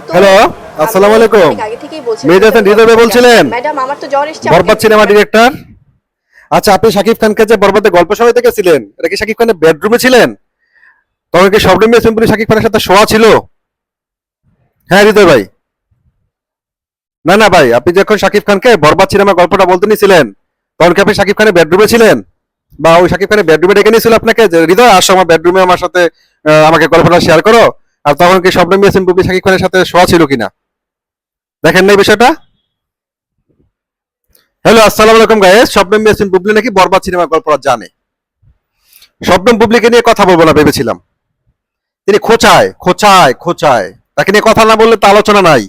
তো হ্যালো, আসসালামু আলাইকুম। অনেক আগে থেকেই বলছি মেহেদী হাসান হৃদয় ভাই বলছিলেন? ম্যাডাম আমার তো জ্বর এসেছে বরবাদ সিনেমা ডিরেক্টর। আচ্ছা, আপনি শাকিব খানকে যে বরবাদে গল্প শোনাতে গেছিলেন, এটা কি শাকিব খানের বেডরুমে ছিলেন? তখন কি শবনম সিম্পলি শাকিব খানের সাথে শোয়া ছিল? হ্যাঁ হৃদয় ভাই। না না ভাই, আপনি যখন শাকিব খানকে বরবাদ সিনেমা গল্পটা বলতে নিয়েছিলেন, তখন কি আপনি শাকিব খানের বেডরুমে ছিলেন? বা ওই শাকিব খানের বেডরুমে ডেকে নিয়েছিল আপনাকে যে হৃদয় আসো আমার বেডরুমে আমার সাথে আমাকে গল্পটা শেয়ার করো? আর তখন কি শবনম সিম্পলি শাকিব খানের সাথে শোয়া ছিল কিনা? দেখেন না এই বিষয়টা? হ্যালো, আসসালামু আলাইকুম গাইস। শবনম ইয়াসমিন বুবলি নাকি বরবাদ সিনেমার গল্পটা জানে। শবনম বুবলিকে নিয়ে কথা বলবো না ভেবেছিলাম, তিনি খোঁচায় খোঁচায় খোঁচায়। তাকে নিয়ে কথা না বললে তো আলোচনা নাই।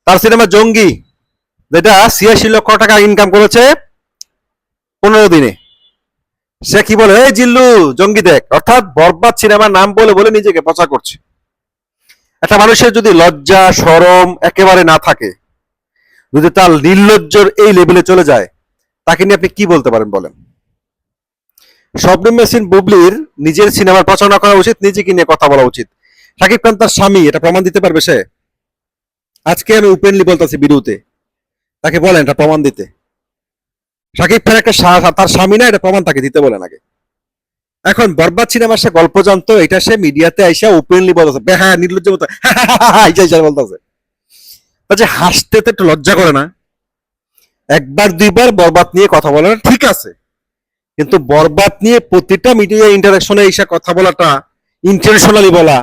তার সিনেমা জঙ্গি, যেটা ৮৬ লক্ষ টাকা ইনকাম করেছে ১৫ দিনে, সে কি বলে এই জিল্লু জঙ্গি দেখ, অর্থাৎ বরবাদ সিনেমার নাম বলে বলে নিজেকে প্রচার করছে। একটা মানুষের যদি লজ্জা শরম একেবারে না থাকে, যদি তার নির্লজ্জর এই লেভেলে চলে যায়, তাকে নিয়ে আপনি কি বলতে পারেন বলেন? শবনম ইয়াসমিন বুবলির নিজের সিনেমার প্রচারণা করা উচিত, নিজেকে নিয়ে কথা বলা উচিত। শাকিব খান তার স্বামী, এটা প্রমাণ দিতে পারবে সে? আজকে আমি ওপেনলি বলতেছি ভিডিওতে, তাকে বলেন এটা প্রমাণ দিতে। শাকিব খান একটা তার স্বামী না, এটা প্রমাণ তাকে দিতে বলেন আগে। এখন বরবাদ সিনেমার সে গল্প জানতো, এটা সে মিডিয়াতে আইসা ওপেনলি বলতেছে, হ্যাঁ নির্লজ্জ মতো বলতেছে। যে হাসতে তো একটু লজ্জা করে না? একবার দুইবার বরবাদ নিয়ে কথা বলা ঠিক আছে, কিন্তু বরবাদ নিয়ে প্রতিটা মিডিয়া ইন্টারাকশনে এসে কথা বলাটা, ইন্টারন্যাশনালি বলা,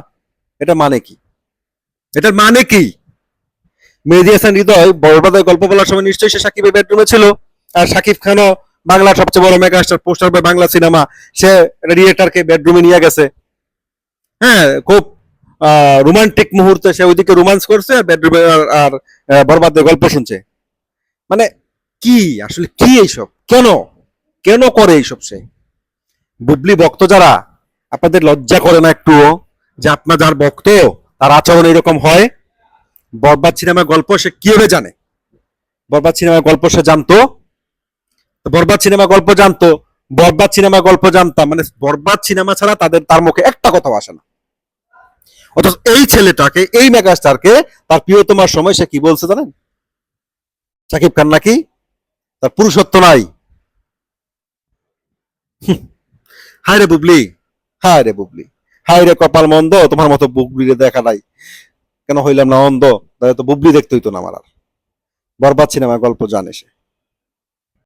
এটা মানে কি? এটার মানে কি? মেহেদী হাসান হৃদয় বরবাদের গল্প বলার সময় নিশ্চয়ই সে সাকিবের বেডরুমে ছিল। আর সাকিব খানও বাংলার সবচেয়ে বড় megastar, poster boy Bangla cinema, সে ডিরেক্টরকে বেডরুমে নিয়ে গেছে। হ্যাঁ, খুব রোমান্টিক মুহূর্তে সে ওইদিকে রোমান্স করছে, আর বেডরুমে আর বরবাদের গল্প শুনছে। মানে কি আসলে কি এইসব? কেন কেন করে এইসব সে? বুবলি ভক্ত যারা, আপনাদের লজ্জা করে না একটুও যে আপনার যার ভক্ত তার আচরণ এরকম হয়? বরবাদ সিনেমার গল্প সে কিভাবে জানে? বরবাদ সিনেমার গল্প সে জানতো, বরবাদ সিনেমা গল্প জানতো, বরবাদ সিনেমা গল্প জানতাম মানে বরবাদ সিনেমা ছাড়া তার মুখে একটা কথা আসে না। অথচ এই ছেলেটাকে, এই মেগাস্টারকে তার প্রিয়তমার সময় সে কি বলছে জানেন? শাকিব খান নাকি তার পুরুষত্ব নাই। হায় রে বুবলি, হায় রে বুবলি, হায় রে কপাল মন্দ, তোমার মতো বুবলি দেখা নাই। কেন হইলাম না অন্ধ? তাহলে তো বুবলি দেখতে হইতো না আমার আর। বরবাদ সিনেমার গল্প জানে সে।